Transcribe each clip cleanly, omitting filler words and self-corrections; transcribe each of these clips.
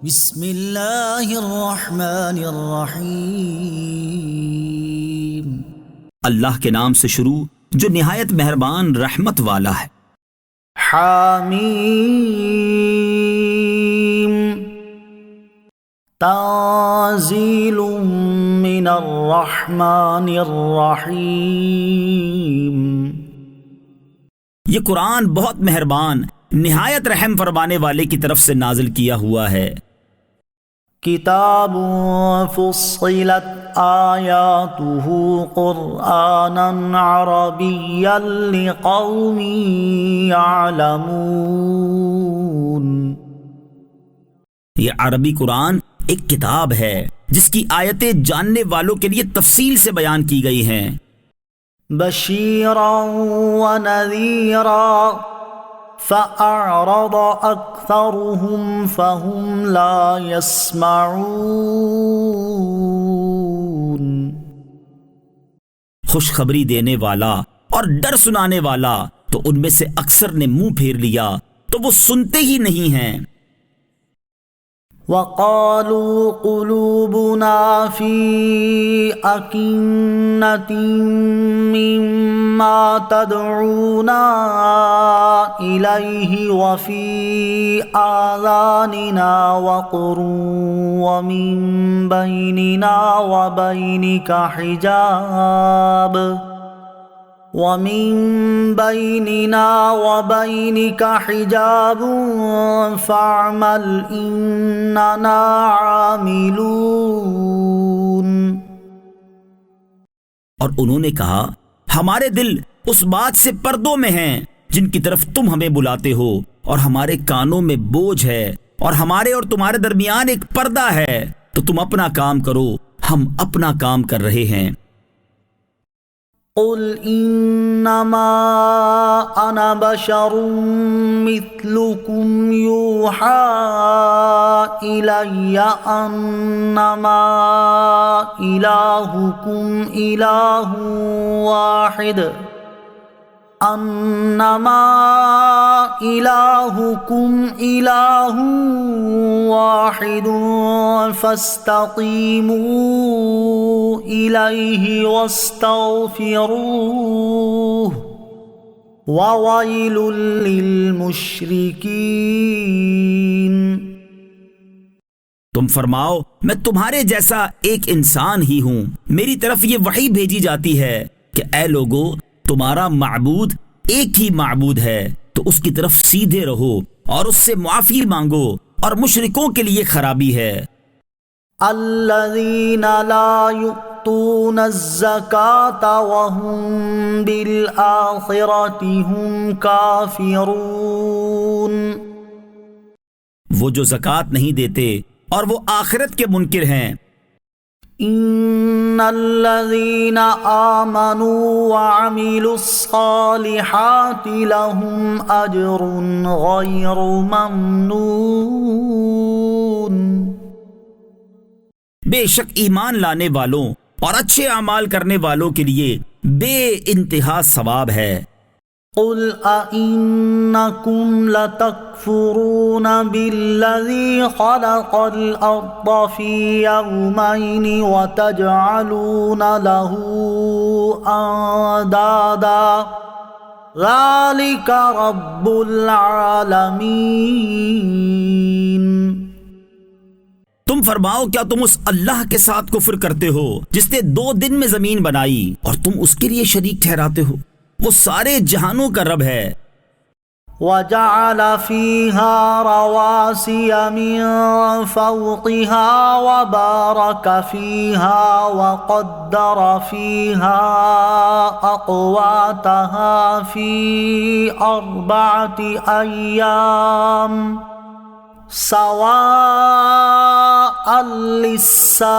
بسم اللہ الرحمن الرحیم۔ اللہ کے نام سے شروع جو نہایت مہربان رحمت والا ہے۔ حامیم تنزیل من الرحمن الرحیم۔ یہ قرآن بہت مہربان نہایت رحم فرمانے والے کی طرف سے نازل کیا ہوا ہے۔ کتاب فصلت آیاتہ قرآنا عربیا لقوم یعلمون۔ یہ عربی قرآن ایک کتاب ہے جس کی آیتیں جاننے والوں کے لیے تفصیل سے بیان کی گئی ہیں۔ بشیرا ونذیرا فأعرض أكثرهم فهم لا يسمعون۔ خوشخبری دینے والا اور ڈر سنانے والا تو ان میں سے اکثر نے منہ پھیر لیا تو وہ سنتے ہی نہیں ہیں۔ وقالوا قلوبنا في أكنة مما تدعونا إليه وفي آذاننا وقر ومن بيننا وبينك حجاب فاعمل إننا عاملون۔ اور انہوں نے کہا ہمارے دل اس بات سے پردوں میں ہیں جن کی طرف تم ہمیں بلاتے ہو، اور ہمارے کانوں میں بوجھ ہے، اور ہمارے اور تمہارے درمیان ایک پردہ ہے، تو تم اپنا کام کرو، ہم اپنا کام کر رہے ہیں۔ قل انما انا بشر مثلكم يوحى الي انما الهكم اله واحد فاستقیموا الیہ واستغفروہ وویل للمشرکین۔ تم فرماؤ میں تمہارے جیسا ایک انسان ہی ہوں، میری طرف یہ وحی بھیجی جاتی ہے کہ اے لوگو تمہارا معبود ایک ہی معبود ہے، تو اس کی طرف سیدھے رہو اور اس سے معافی مانگو، اور مشرکوں کے لیے خرابی ہے۔ الذین لا یؤتون الزکاة وهم بالآخرة هم کافرون۔ وہ جو زکوٰۃ نہیں دیتے اور وہ آخرت کے منکر ہیں۔ ان الذين آمنوا وعملوا الصالحات لهم اجر غير ممنون۔ بے شک ایمان لانے والوں اور اچھے اعمال کرنے والوں کے لیے بے انتہا ثواب ہے۔ قل أئنكم لتكفرون بالذي خلق الأرض في يومين وتجعلون له أندادا ذلك رب العالمين۔ تم فرماؤ کیا تم اس اللہ کے ساتھ کفر کرتے ہو جس نے 2 دن میں زمین بنائی اور تم اس کے لیے شریک ٹھہراتے ہو؟ وہ سارے جہانوں کا رب ہے۔ وَجَعَلَ فِيهَا رَوَاسِيَ مِن فَوْقِهَا وَبَارَكَ فِيهَا وَقَدَّرَ فِيهَا أَقْوَاتَهَا فِي 4 أَيَّامٍ سَوَاءً لِلسَّائِلِينَ۔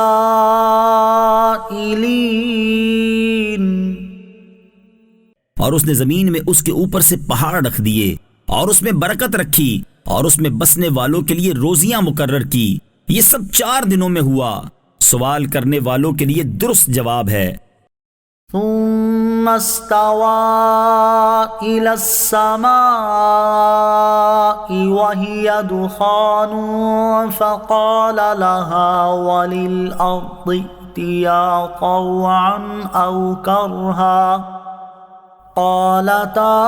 اور اس نے زمین میں اس کے اوپر سے پہاڑ رکھ دیے اور اس میں برکت رکھی اور اس میں بسنے والوں کے لیے روزیاں مقرر کی۔ یہ سب 4 دنوں میں ہوا۔ سوال کرنے والوں کے لیے درست جواب ہے۔ ثم ثم استوى إلى السماء وهي دخان فقال لها وللأرض ائتيا طوعا أو كرها قالتا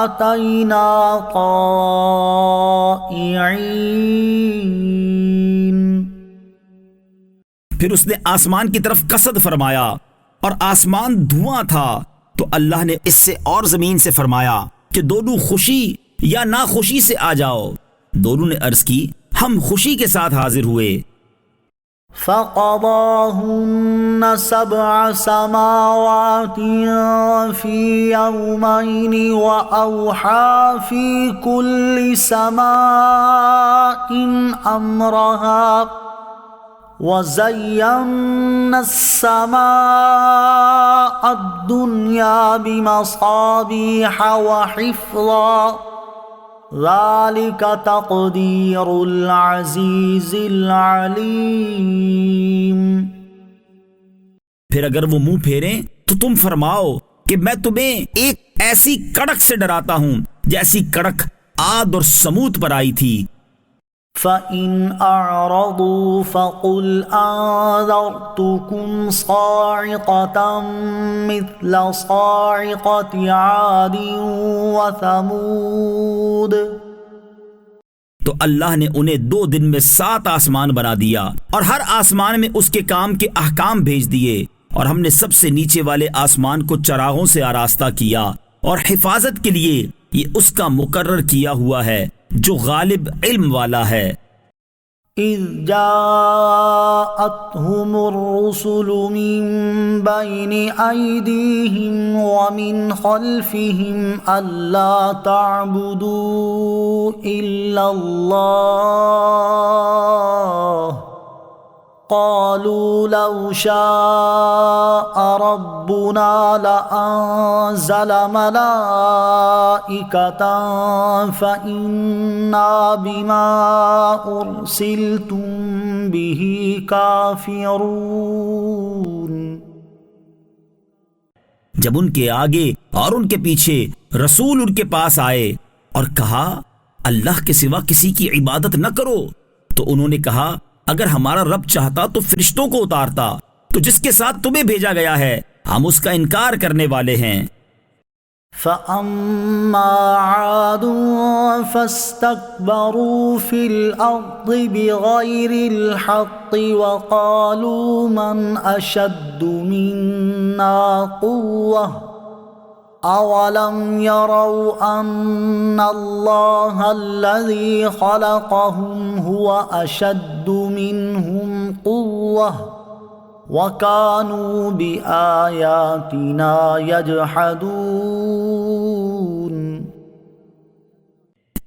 أتينا طائعين۔ پھر اس نے آسمان کی طرف قصد فرمایا اور آسمان دھواں تھا، تو اللہ نے اس سے اور زمین سے فرمایا کہ دونوں خوشی یا ناخوشی سے آ جاؤ۔ دونوں نے عرض کی ہم خوشی کے ساتھ حاضر ہوئے۔ فقضاهن 7 سماوات في يومين وأوحى في كل سماء أمرها وزينا السماء الدنيا بمصابيح وحفظا ذلك تقدير العزيز العليم۔ پھر اگر وہ منہ پھیریں تو تم فرماؤ کہ میں تمہیں ایک ایسی کڑک سے ڈراتا ہوں جیسی کڑک عاد اور سمود پر آئی تھی۔ فَإِنْ أَعْرَضُوا فَقُلْ أَنذَرْتُكُمْ صَاعِقَةً مِثْلَ صَاعِقَةِ عَادٍ وَثَمُودَ۔ تو اللہ نے انہیں 2 دن میں 7 آسمان بنا دیا اور ہر آسمان میں اس کے کام کے احکام بھیج دیے، اور ہم نے سب سے نیچے والے آسمان کو چراغوں سے آراستہ کیا، اور حفاظت کے لیے یہ اس کا مقرر کیا ہوا ہے جو غالب علم والا ہے۔ إِذْ جَاءَتْهُمُ الرُّسُلُ مِنْ بَيْنِ أَيْدِيهِمْ وَمِنْ خَلْفِهِمْ أَلَّا تَعْبُدُوا إِلَّا اللَّهَ قَالُوا لَوْ شَاءَ رَبُّنَا لَأَنزَلَ مَلَائِكَةً فَإِنَّا بِمَا أُرْسِلْتُمْ بِهِ كَافِرُونَ۔ جب ان کے آگے اور ان کے پیچھے رسول ان کے پاس آئے اور کہا اللہ کے سوا کسی کی عبادت نہ کرو، تو انہوں نے کہا اگر ہمارا رب چاہتا تو فرشتوں کو اتارتا، تو جس کے ساتھ تمہیں بھیجا گیا ہے ہم اس کا انکار کرنے والے ہیں۔ فَأَمَّا عَادٌ فَاسْتَكْبَرُوا فِي الْأَرْضِ بِغَيْرِ الْحَقِّ وَقَالُوا مَنْ أَشَدُّ مِنَّا قُوَّةً أَوَلَمْ يَرَوْا أَنَّ اللَّهَ الَّذِي خَلَقَهُمْ هُوَ أَشَدُّ مِنْهُمْ قُوَّةً وَكَانُوا بِآيَاتِنَا يَجْحَدُونَ۔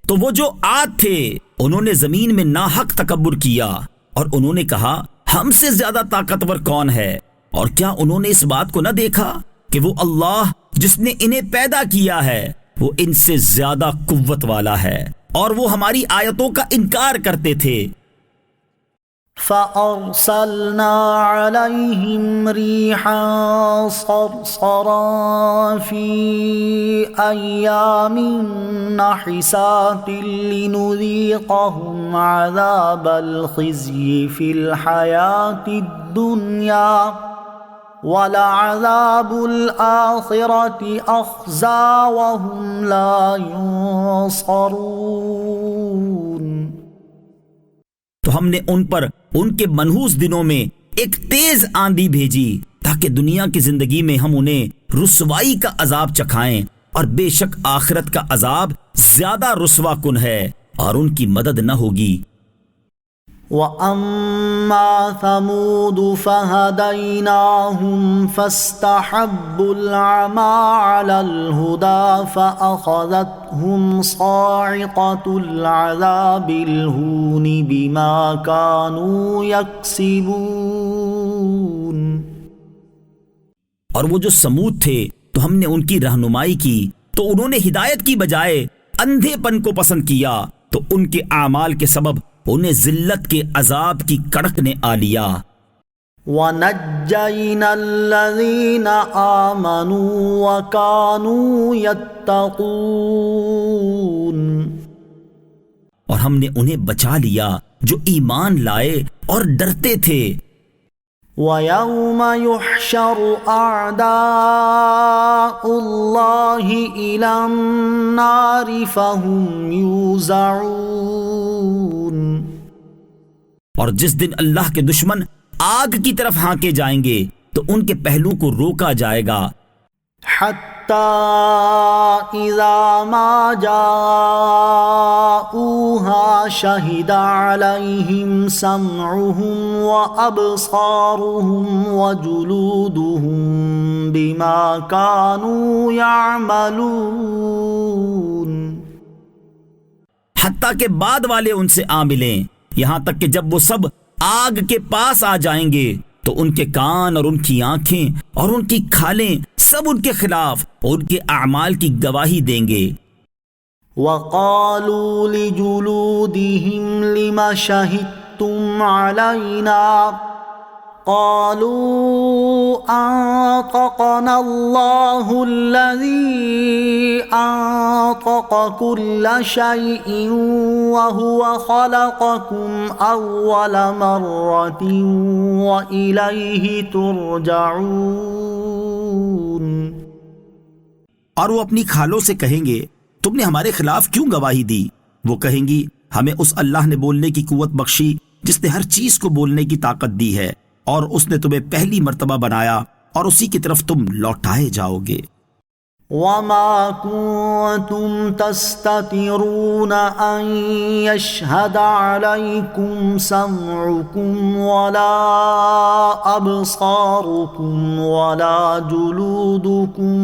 تو وہ جو عاد تھے انہوں نے زمین میں ناحق تکبر کیا، اور انہوں نے کہا ہم سے زیادہ طاقتور کون ہے، اور کیا انہوں نے اس بات کو نہ دیکھا کہ وہ اللہ جس نے انہیں پیدا کیا ہے وہ ان سے زیادہ قوت والا ہے، اور وہ ہماری آیتوں کا انکار کرتے تھے۔ فَأَرْسَلْنَا عَلَيْهِمْ رِيحًا صَرْصَرًا فِي أَيَّامٍ نَحِسَاتٍ لِنُذِيقَهُمْ عَذَابَ الْخِزْيِ فِي الْحَيَاةِ الدُّنْيَا وَلَعَذَابُ الْآخِرَةِ أَخْزَىٰ وَهُمْ لَا يُنصَرُونَ۔ تو ہم نے ان پر ان کے منحوس دنوں میں ایک تیز آندھی بھیجی تاکہ دنیا کی زندگی میں ہم انہیں رسوائی کا عذاب چکھائیں، اور بے شک آخرت کا عذاب زیادہ رسوا کن ہے اور ان کی مدد نہ ہوگی۔ وَأَمَّا ثَمُودُ فَهَدَيْنَاهُمْ فَاسْتَحَبُّوا الْعَمَى عَلَى الْهُدَى فَأَخَذَتْهُمْ صَاعِقَةُ الْعَذَابِ الْهُونِ بِمَا كَانُوا يَكْسِبُونَ۔ اور وہ جو سمود تھے تو ہم نے ان کی رہنمائی کی، تو انہوں نے ہدایت کی بجائے اندھے پن کو پسند کیا، تو ان کے اعمال کے سبب انہیں ذلت کے عذاب کی کڑک نے آ لیا۔ وَنَجَّيْنَا الَّذِينَ آمَنُوا وَكَانُوا يَتَّقُونَ، اور ہم نے انہیں بچا لیا جو ایمان لائے اور ڈرتے تھے۔ وَيَوْمَ يُحْشَرُ أَعْدَاءُ اللَّهِ إِلَى النَّارِ فَهُمْ يُوزَعُونَ، اور جس دن اللہ کے دشمن آگ کی طرف ہانکے جائیں گے تو ان کے پہلو کو روکا جائے گا۔ حَتَّى إِذَا مَا جَاءُوهَا شَهِدَ عَلَيْهِمْ سَمْعُهُمْ وَأَبْصَارُهُمْ وَجُلُودُهُمْ بِمَا كَانُوا يَعْمَلُونَ، حتیٰ کہ بعد والے ان سے آ ملیں، یہاں تک کہ جب وہ سب آگ کے پاس آ جائیں گے تو ان کے کان اور ان کی آنکھیں اور ان کی کھالیں سب ان کے خلاف اور ان کے اعمال کی گواہی دیں گے۔ وَقَالُوا لِجُلُودِهِمْ لِمَ شَهِدتُّمْ عَلَيْنَا قَالُوا أَنطَقَنَا اللَّهُ الَّذِي أَنطَقَ كُلَّ شَيْءٍ وَهُوَ خَلَقَكُمْ أَوَّلَ مَرَّةٍ وَإِلَيْهِ تُرْجَعُونَ، اور وہ اپنی خالوں سے کہیں گے تم نے ہمارے خلاف کیوں گواہی دی؟ وہ کہیں گی ہمیں اس اللہ نے بولنے کی قوت بخشی جس نے ہر چیز کو بولنے کی طاقت دی ہے، اور اس نے تمہیں پہلی مرتبہ بنایا اور اسی کی طرف تم لوٹائے جاؤ گے۔ وَمَا كُنتُمْ تَسْتَتِرُونَ أَن يَشْهَدَ عَلَيْكُمْ سَمْعُكُمْ وَلَا أَبْصَارُكُمْ وَلَا جُلُودُكُمْ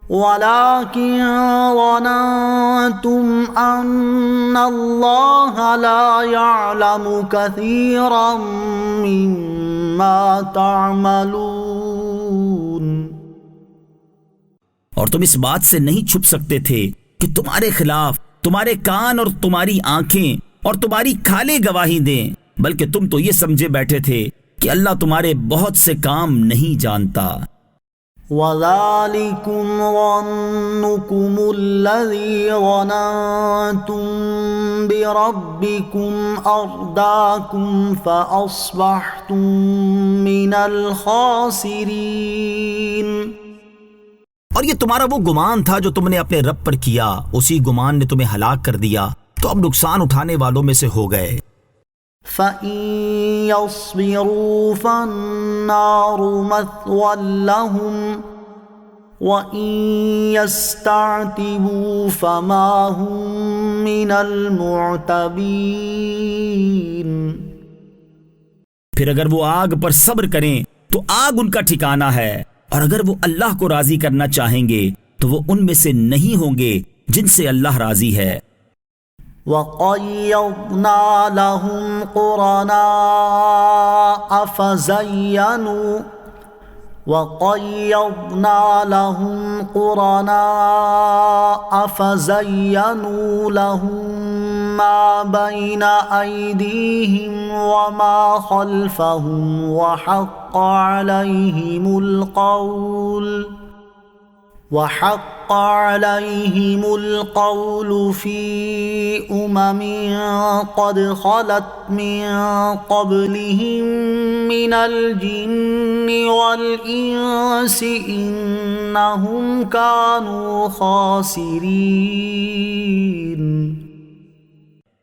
ولكن ظننتم أن الله لا يعلم كثيرا مما تعملون، اور تم اس بات سے نہیں چھپ سکتے تھے کہ تمہارے خلاف تمہارے کان اور تمہاری آنکھیں اور تمہاری کھالیں گواہی دیں، بلکہ تم تو یہ سمجھے بیٹھے تھے کہ اللہ تمہارے بہت سے کام نہیں جانتا۔ وَذَلِكُمْ ظَنُّكُمُ الَّذِي ظَنَنْتُمْ بِرَبِّكُمْ أَرْدَاكُمْ فَأَصْبَحْتُمْ مِنَ الْخَاسِرِينَ، اور یہ تمہارا وہ گمان تھا جو تم نے اپنے رب پر کیا، اسی گمان نے تمہیں ہلاک کر دیا، تو اب نقصان اٹھانے والوں میں سے ہو گئے۔ فَإِن يَصْبِرُوا فَالنَّارُ مَثْوًى لَهُمْ وَإِن يَسْتَعْتِبُوا فَمَا هُمْ مِنَ الْمُعْتَبِينَ، پھر اگر وہ آگ پر صبر کریں تو آگ ان کا ٹھکانہ ہے، اور اگر وہ اللہ کو راضی کرنا چاہیں گے تو وہ ان میں سے نہیں ہوں گے جن سے اللہ راضی ہے۔ وَقَيَّضْنَا لَهُمْ قُرَنَاءَ فَزَيَّنُوا لَهُم مَّا بَيْنَ أَيْدِيهِمْ وَمَا خَلْفَهُمْ وَحَقَّ عَلَيْهِمُ الْقَوْلُ فِي أُمَمٍ قَدْ خَلَتْ مِن قَبْلِهِم مِّنَ الْجِنِّ وَالْإِنسِ إِنَّهُمْ كَانُوا خَاسِرِينَ،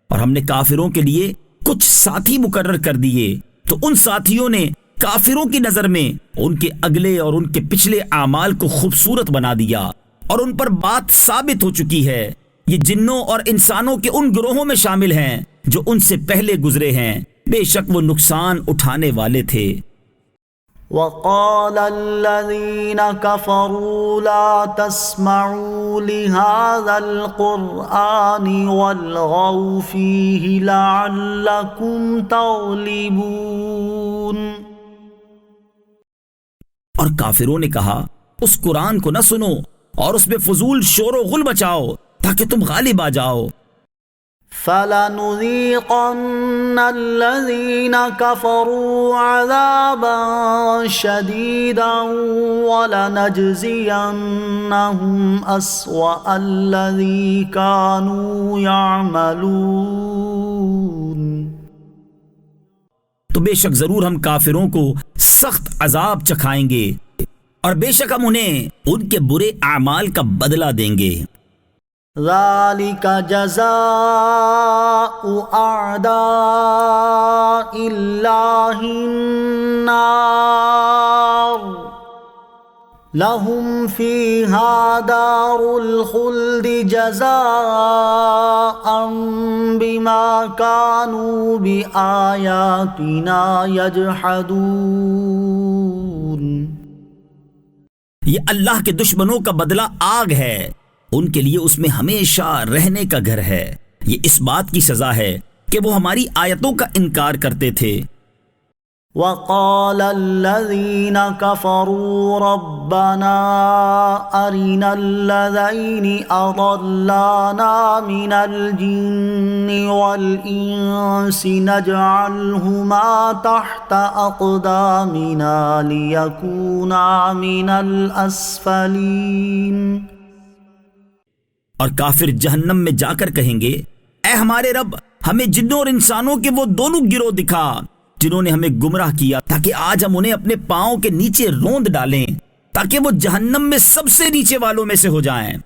اور ہم نے کافروں کے لیے کچھ ساتھی مقرر کر دیے تو ان ساتھیوں نے کافروں کی نظر میں ان کے اگلے اور ان کے پچھلے اعمال کو خوبصورت بنا دیا، اور ان پر بات ثابت ہو چکی ہے۔ یہ جنوں اور انسانوں کے ان گروہوں میں شامل ہیں جو ان سے پہلے گزرے ہیں، بے شک وہ نقصان اٹھانے والے تھے۔ وَقَالَ الَّذِينَ كَفَرُوا لَا تَسْمَعُوا لِهَذَا الْقُرْآنِ وَالْغَوْا فِيهِ لَعَلَّكُمْ تَغْلِبُونَ، اور کافروں نے کہا اس قرآن کو نہ سنو اور اس میں فضول شور و غل بچاؤ تاکہ تم غالب آ جاؤ۔ فَلَنُذِيقَنَّ الَّذِينَ كَفَرُوا عَذَابًا شَدِيدًا وَلَنَجْزِيَنَّهُمْ أَسْوَأَ الَّذِي كَانُوا يَعْمَلُونَ۔ تو بے شک ضرور ہم کافروں کو سخت عذاب چکھائیں گے اور بے شک ہم انہیں ان کے برے اعمال کا بدلہ دیں گے۔ ذَلِكَ جَزَاءُ أَعْدَاءِ اللَّهِ النَّارُ لَهُمْ فِيهَا دَارُ الْخُلْدِ جَزَاءً بِمَا كَانُوا بِآيَاتِنَا يَجْحَدُونَ۔ یہ اللہ کے دشمنوں کا بدلہ آگ ہے، ان کے لیے اس میں ہمیشہ رہنے کا گھر ہے۔ یہ اس بات کی سزا ہے کہ وہ ہماری آیتوں کا انکار کرتے تھے۔ وَقَالَ الَّذِينَ كَفَرُوا رَبَّنَا أَرِنَا الَّذَيْنِ أَضَلَّانَا مِنَ الْجِنِّ وَالْإِنسِ نَجْعَلْهُمَا تَحْتَ أَقْدَامِنَا لِيَكُونَا مِنَ الْأَسْفَلِينَ۔ اور کافر جہنم میں جا کر کہیں گے، اے ہمارے رب، ہمیں جنوں اور انسانوں کے وہ دونوں گروہ دکھا جنہوں نے ہمیں گمراہ کیا، تاکہ آج ہم انہیں اپنے پاؤں کے نیچے روند ڈالیں تاکہ وہ جہنم میں سب سے نیچے والوں میں سے ہو جائیں۔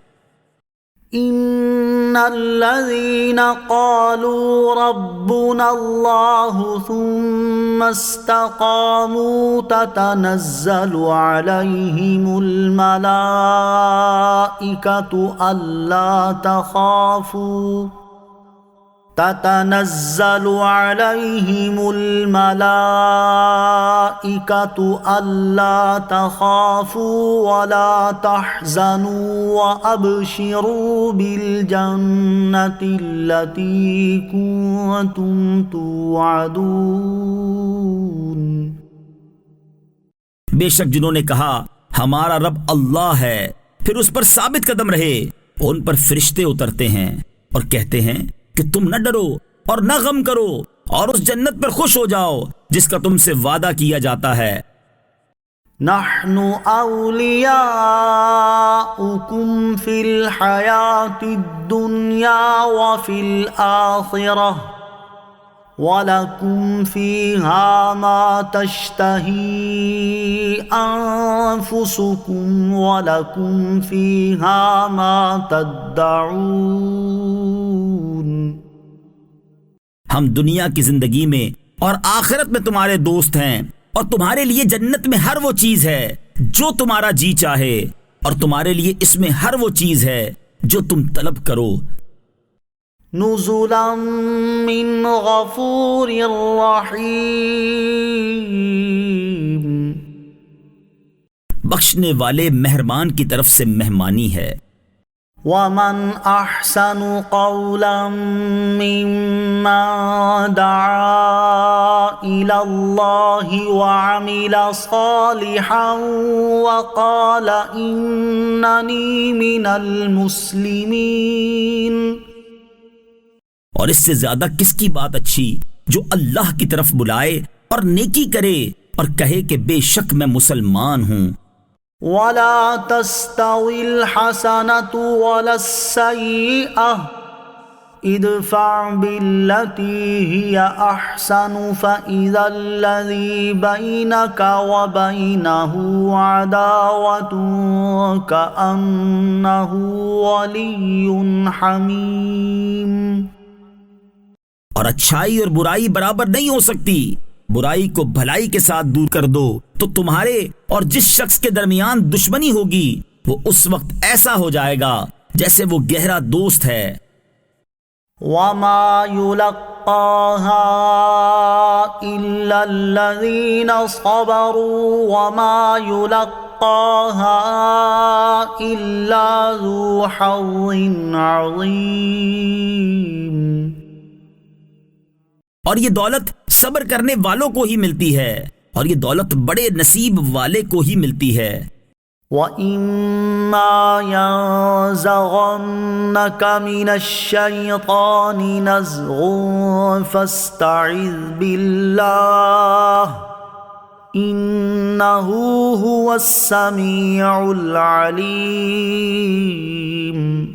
ان الذين قالوا ربنا الله ثم استقاموا تتنزل عليهم الملائكة ألا تخافوا تتنزل عليهم الملائكة ألا تخافوا ولا تحزنوا وأبشروا بالجنة التي كنتم توعدون۔ بے شک جنہوں نے کہا ہمارا رب اللہ ہے، پھر اس پر ثابت قدم رہے، ان پر فرشتے اترتے ہیں اور کہتے ہیں کہ تم نہ ڈرو اور نہ غم کرو اور اس جنت پر خوش ہو جاؤ جس کا تم سے وعدہ کیا جاتا ہے۔ نحن اولیاؤکم فی الحیاة الدنیا وفی الآخرہ وَلَكُمْ فِيهَا مَا تَشْتَهِي أَنفُسُكُمْ وَلَكُمْ فِيهَا مَا تَدَّعُونَ۔ ہم دنیا کی زندگی میں اور آخرت میں تمہارے دوست ہیں، اور تمہارے لیے جنت میں ہر وہ چیز ہے جو تمہارا جی چاہے، اور تمہارے لیے اس میں ہر وہ چیز ہے جو تم طلب کرو۔ نزلا من غفور رحیم، بخشنے والے مہربان کی طرف سے مہمانی ہے۔ ومن احسن قولا ممن دعا الى اللہ وعمل صالحا وقال اننی من المسلمین۔ اور اس سے زیادہ کس کی بات اچھی جو اللہ کی طرف بلائے اور نیکی کرے اور کہے کہ بے شک میں مسلمان ہوں۔ وَلَا تَسْتَوِي الْحَسَنَةُ وَلَا السَّيِّئَةُ ادْفَعْ بِالَّتِي هِيَ أَحْسَنُ فَإِذَا الَّذِي بَيْنَكَ وَبَيْنَهُ عَدَاوَةٌ كَأَنَّهُ وَلِيٌّ حَمِيمٌ۔ اور اچھائی اور برائی برابر نہیں ہو سکتی، برائی کو بھلائی کے ساتھ دور کر دو تو تمہارے اور جس شخص کے درمیان دشمنی ہوگی وہ اس وقت ایسا ہو جائے گا جیسے وہ گہرا دوست ہے۔ وَمَا يُلَقَّاهَا إِلَّا الَّذِينَ صَبَرُوا وَمَا يُلَقَّاهَا إِلَّا ذُو حَظٍّ عَظِيمٍ۔ اور یہ دولت صبر کرنے والوں کو ہی ملتی ہے، اور یہ دولت بڑے نصیب والے کو ہی ملتی ہے۔ وَإِمَّا يَنزَغَنَّكَ مِنَ الشَّيْطَانِ نَزْغٌ فَاسْتَعِذْ بِاللَّهِ إِنَّهُ هُوَ السَّمِيعُ الْعَلِيمُ۔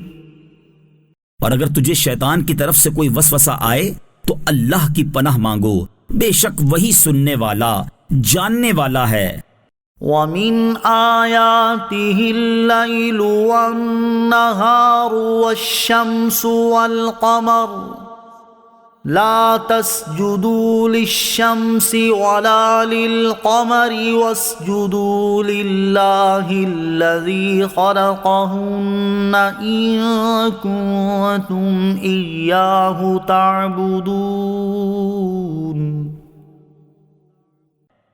اور اگر تجھے شیطان کی طرف سے کوئی وسوسہ آئے تو اللہ کی پناہ مانگو، بے شک وہی سننے والا جاننے والا ہے۔ وَمِنْ آيَاتِهِ اللَّيْلُ وَالنَّهَارُ وَالشَّمْسُ وَالْقَمَرُ لَا تَسْجُدُوا لِلشَّمْسِ وَلَا لِلْقَمَرِ وَاسْجُدُوا لِلَّهِ الَّذِي خَلَقَهُنَّ إِن كُنتُمْ إِيَّاهُ تَعْبُدُونَ۔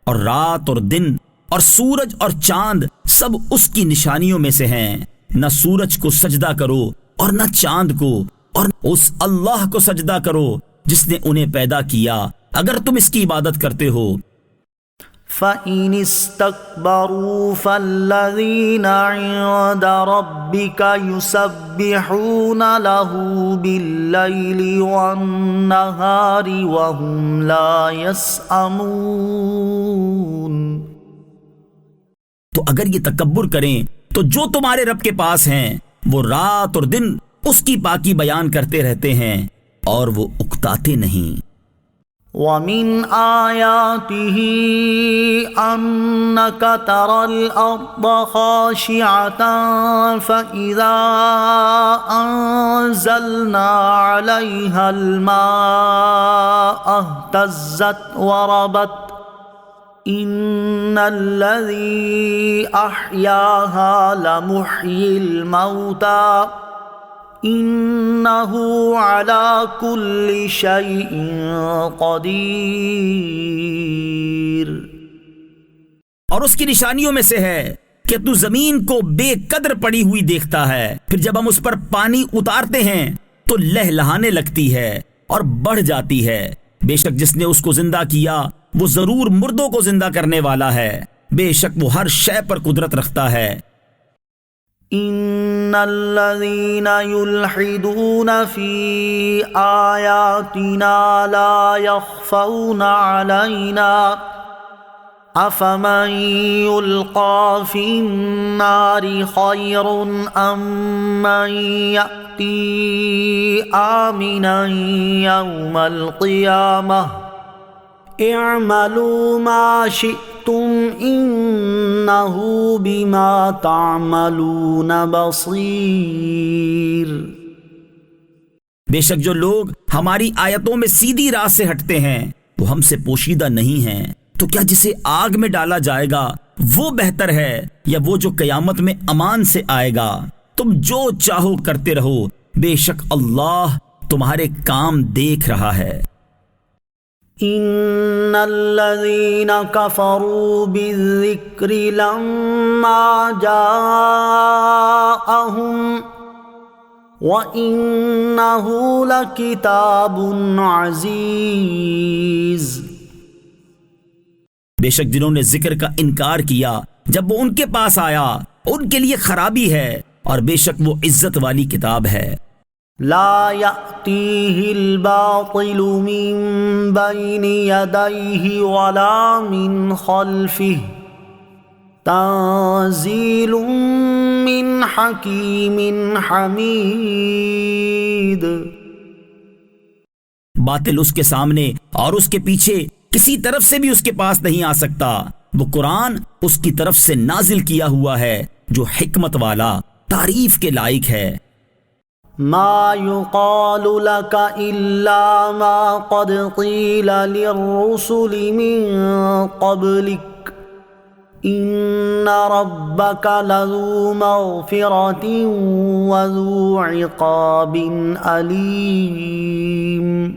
اور رات اور دن اور سورج اور چاند سب اس کی نشانیوں میں سے ہیں، نہ سورج کو سجدہ کرو اور نہ چاند کو، اور اس اللہ کو سجدہ کرو جس نے انہیں پیدا کیا اگر تم اس کی عبادت کرتے ہو۔ فَإِنِ اسْتَكْبَرُوا فَالَّذِينَ عِندَ رَبِّكَ يُسَبِّحُونَ لَهُ بِاللَّيْلِ وَالنَّهَارِ وَهُمْ لَا يَسْأَمُونَ۔ تو اگر یہ تکبر کریں تو جو تمہارے رب کے پاس ہیں وہ رات اور دن اس کی پاکی بیان کرتے رہتے ہیں اور وہ اکتاتے نہیں۔ وَمِنْ آيَاتِهِ أَنَّكَ تَرَى الْأَرْضَ خَاشِعَةً فَإِذَا أَنزَلْنَا عَلَيْهَا الْمَاءَ اهْتَزَّتْ وَرَبَتْ إِنَّ الَّذِي أَحْيَاهَا لَمُحْيِي الْمَوْتَى إِنَّهُ عَلَى كُلِّ شَيْءٍ قَدِيرٌ۔ اور اس کی نشانیوں میں سے ہے کہ تو زمین کو بے قدر پڑی ہوئی دیکھتا ہے، پھر جب ہم اس پر پانی اتارتے ہیں تو لہلہانے لگتی ہے اور بڑھ جاتی ہے۔ بے شک جس نے اس کو زندہ کیا وہ ضرور مردوں کو زندہ کرنے والا ہے، بے شک وہ ہر شے پر قدرت رکھتا ہے۔ ان الذين يلحدون في آياتنا لا يخفون علينا افمن يلقى في النار خير ام من يأتي آمنا يوم القيامة اعملوا ما شئتم انه بما تعملون بصیر۔ بے شک جو لوگ ہماری آیتوں میں سیدھی راہ سے ہٹتے ہیں وہ ہم سے پوشیدہ نہیں ہیں، تو کیا جسے آگ میں ڈالا جائے گا وہ بہتر ہے یا وہ جو قیامت میں امان سے آئے گا؟ تم جو چاہو کرتے رہو، بے شک اللہ تمہارے کام دیکھ رہا ہے۔ ان الذين كفروا بالذكر لما جاءهم وانه لكتاب عزيز۔ بے شک جنہوں نے ذکر کا انکار کیا جب وہ ان کے پاس آیا، ان کے لیے خرابی ہے، اور بے شک وہ عزت والی کتاب ہے۔ لا يأتيه الباطل من بين يديه ولا من خلفه تنزيل من حكيم حميد۔ باطل اس کے سامنے اور اس کے پیچھے کسی طرف سے بھی اس کے پاس نہیں آ سکتا، وہ قرآن اس کی طرف سے نازل کیا ہوا ہے جو حکمت والا تعریف کے لائق ہے۔ ما يقال لك إلا ما قد قيل للرسل من قبلك إن ربك لذو مغفرة وذو عقاب أليم۔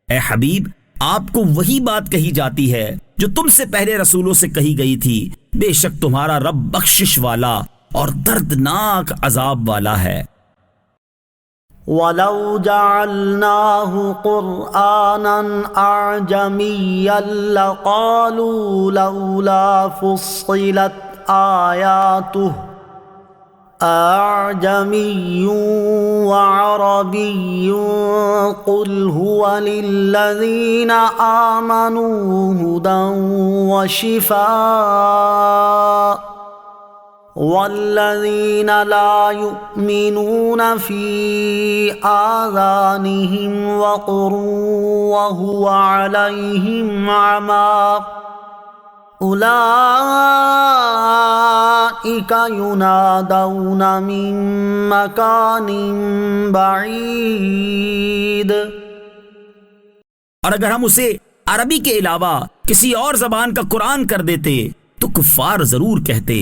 اے حبیب، آپ کو وہی بات کہی جاتی ہے جو تم سے پہلے رسولوں سے کہی گئی تھی، بے شک تمہارا رب بخشش والا اور دردناک عذاب والا ہے۔ وَلَوْ جَعَلْنَاهُ قُرْآنًا أَعْجَمِيًّا لَقَالُوا لَوْلَا فُصِّلَتْ آياته أعجمي وعربي قل هو للذين آمنوا هدى وشفاء والذين لا يؤمنون في آذانهم وقر وهو عليهم عمى أولئك ينادون من مكان بعيد۔ اور اگر ہم اسے عربی کے علاوہ کسی اور زبان کا قرآن کر دیتے تو کفار ضرور کہتے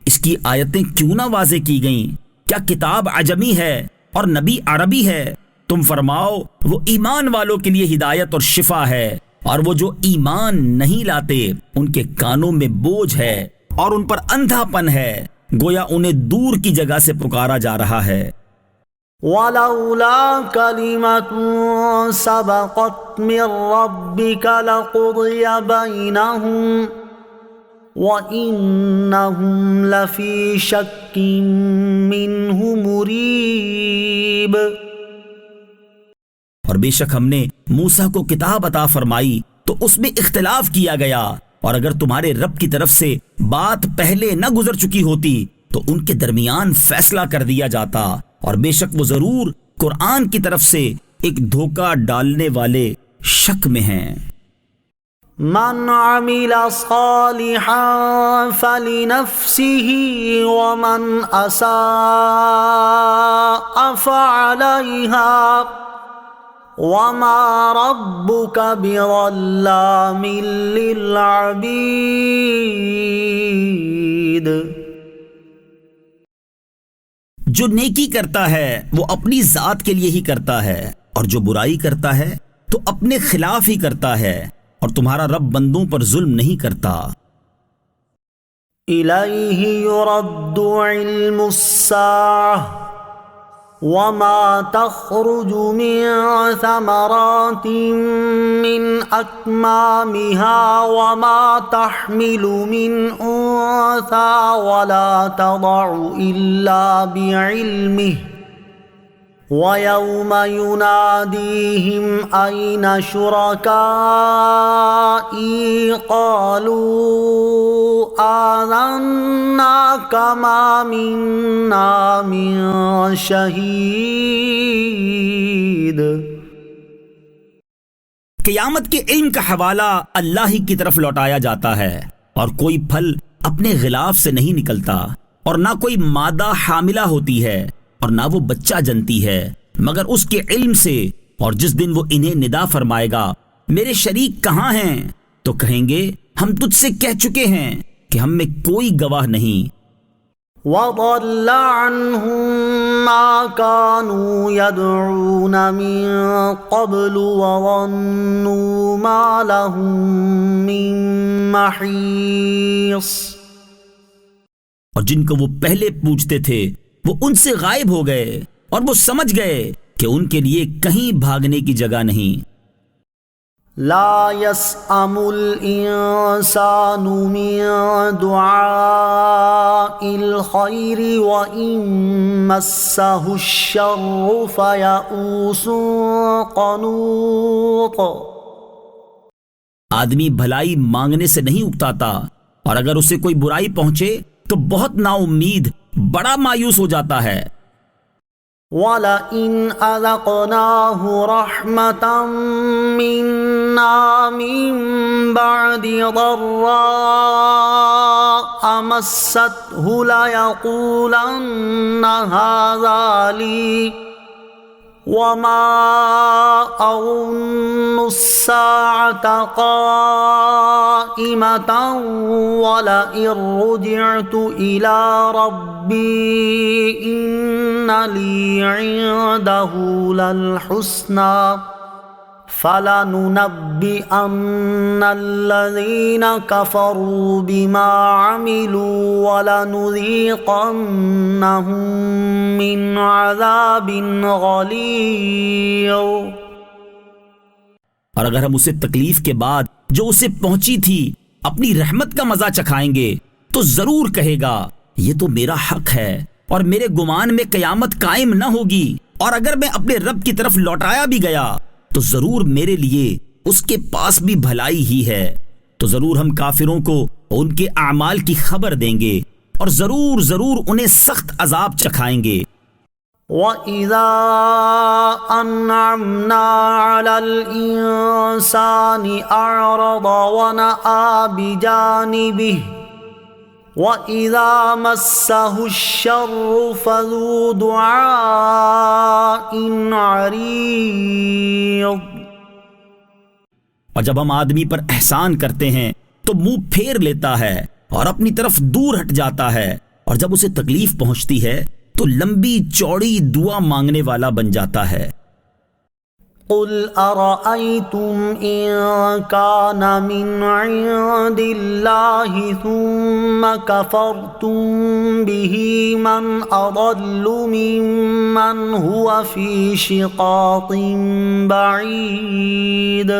اس کی آیتیں کیوں نہ واضح کی گئیں؟ کیا کتاب عجمی ہے اور نبی عربی ہے؟ تم فرماؤ وہ ایمان والوں کے لیے ہدایت اور شفا ہے، اور وہ جو ایمان نہیں لاتے ان کے کانوں میں بوجھ ہے اور ان پر اندھا پن ہے، گویا انہیں دور کی جگہ سے پکارا جا رہا ہے۔ وَلَوْلَا كَلِمَةٌ سَبَقَتْ مِنْ رَبِّكَ لَقُضِيَ بَيْنَهُمْ وَإِنَّهُمْ لَفِي شَكٍّ مِّنْهُ مُرِيبٍ۔ اور بے شک ہم نے موسیٰ کو کتاب عطا فرمائی تو اس میں اختلاف کیا گیا، اور اگر تمہارے رب کی طرف سے بات پہلے نہ گزر چکی ہوتی تو ان کے درمیان فیصلہ کر دیا جاتا، اور بے شک وہ ضرور قرآن کی طرف سے ایک دھوکہ ڈالنے والے شک میں ہیں۔ من عمل صالحا فلنفسه ومن اساء فعليها وما ربك بظلام للعبید۔ جو نیکی کرتا ہے وہ اپنی ذات کے لیے ہی کرتا ہے، اور جو برائی کرتا ہے تو اپنے خلاف ہی کرتا ہے، اور تمہارا رب بندوں پر ظلم نہیں کرتا۔ الیہ یرد علم الساعة وما تخرج من ثمرات من اکمامها وما تحمل من انثى ولا تضع الا بعلمه وَيَوْمَ يُنَادِيهِمْ أَيْنَ شُرَكَائِي قَالُوا آذَنَّاكَ مَا مِنَّا مِن شَهِيدٍ۔ قیامت کے علم کا حوالہ اللہ ہی کی طرف لوٹایا جاتا ہے، اور کوئی پھل اپنے غلاف سے نہیں نکلتا، اور نہ کوئی مادہ حاملہ ہوتی ہے، اور نہ وہ بچہ جنتی ہے مگر اس کے علم سے، اور جس دن وہ انہیں ندا فرمائے گا میرے شریک کہاں ہیں تو کہیں گے ہم تجھ سے کہہ چکے ہیں کہ ہم میں کوئی گواہ نہیں۔ وَضَلَّ عَنْهُمْ مَا كَانُوا يَدْعُونَ مِن قَبْلُ وَظَنُّوا مَا لَهُم مِّن مَّحِيصٍ۔ اور جن کو وہ پہلے پوچھتے تھے وہ ان سے غائب ہو گئے، اور وہ سمجھ گئے کہ ان کے لیے کہیں بھاگنے کی جگہ نہیں۔ لا يسأم الإنسان من دعاء الخير وإن مسه الشر فيئوس قنوط۔ آدمی بھلائی مانگنے سے نہیں اکتاتا، اور اگر اسے کوئی برائی پہنچے تو بہت نا امید، بڑا مایوس ہو جاتا ہے۔ وَلَئِنْ أَذَقْنَاهُ رَحْمَةً مِّنَّا مِن بَعْدِ ضَرَّاءَ مَسَّتْهُ لَيَقُولَنَّ هَٰذَا لِي وَمَا أَظُنُّ السَّاعَةَ قَائِمَةً وَلَئِن رُّجِعْتُ إِلَىٰ رَبِّي إِنَّ لِي عِندَهُ لَلْحُسْنَىٰ فَلَنُنَبِّئَنَّ الَّذِينَ كَفَرُوا بِمَا عَمِلُوا وَلَنُذِيقَنَّهُم مِّنْ عَذَابٍ غَلِيظٍ۔ اور اگر ہم اسے تکلیف کے بعد جو اسے پہنچی تھی اپنی رحمت کا مزہ چکھائیں گے تو ضرور کہے گا یہ تو میرا حق ہے، اور میرے گمان میں قیامت قائم نہ ہوگی، اور اگر میں اپنے رب کی طرف لوٹایا بھی گیا تو ضرور میرے لیے اس کے پاس بھی بھلائی ہی ہے۔ تو ضرور ہم کافروں کو ان کے اعمال کی خبر دیں گے، اور ضرور ضرور انہیں سخت عذاب چکھائیں گے۔ وَإِذَا أَنْعَمْنَا عَلَى الْإِنسَانِ أَعْرَضَ وَنَأَىٰ بِجَانِبِهِ وَإِذَا مَسَّهُ الشَّرُّ فَذُو دُعَاءٍ عَرِيضٍ۔ اور جب ہم آدمی پر احسان کرتے ہیں تو منہ پھیر لیتا ہے اور اپنی طرف دور ہٹ جاتا ہے، اور جب اسے تکلیف پہنچتی ہے تو لمبی چوڑی دعا مانگنے والا بن جاتا ہے۔ قُلْ أَرَأَيْتُمْ إِن كَانَ مِنْ عِندِ اللَّهِ ثُمَّ كَفَرْتُمْ بِهِ مَنْ أَضَلُّ مِمَّنْ هُوَ فِي شِقَاقٍ بَعِيدٍ۔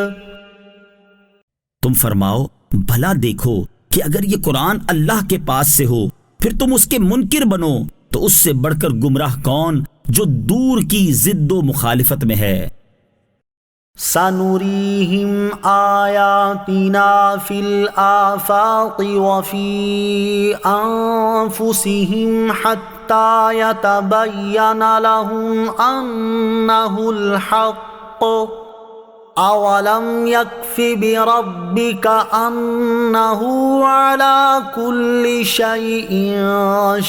تم فرماؤ بھلا دیکھو کہ اگر یہ قرآن اللہ کے پاس سے ہو پھر تم اس کے منکر بنو تو اس سے بڑھ کر گمراہ کون جو دور کی ضد و مخالفت میں ہے۔ سَنُرِيهِمْ آيَاتِنَا فِي الْآفَاقِ وَفِي أَنفُسِهِمْ حَتَّى يَتَبَيَّنَ لَهُمْ أَنَّهُ الْحَقُّ أَوَلَمْ يَكْفِ بِرَبِّكَ أَنَّهُ عَلَى كُلِّ شَيْءٍ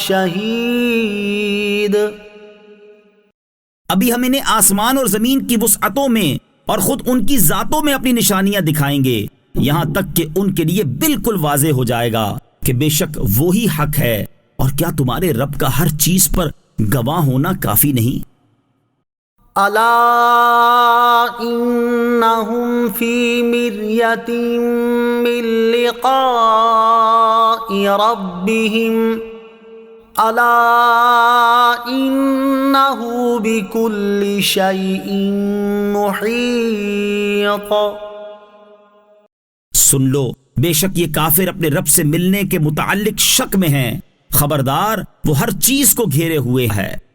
شَهِيدٌ۔ ابھی ہم انہیں آسمان اور زمین کی وسعتوں میں اور خود ان کی ذاتوں میں اپنی نشانیاں دکھائیں گے، یہاں تک کہ ان کے لیے بالکل واضح ہو جائے گا کہ بے شک وہی حق ہے، اور کیا تمہارے رب کا ہر چیز پر گواہ ہونا کافی نہیں؟ الا انہم فی مریۃ من لقاء ربہم الا انہ بکل شیء محیط۔ سن لو بے شک یہ کافر اپنے رب سے ملنے کے متعلق شک میں ہیں، خبردار وہ ہر چیز کو گھیرے ہوئے ہے۔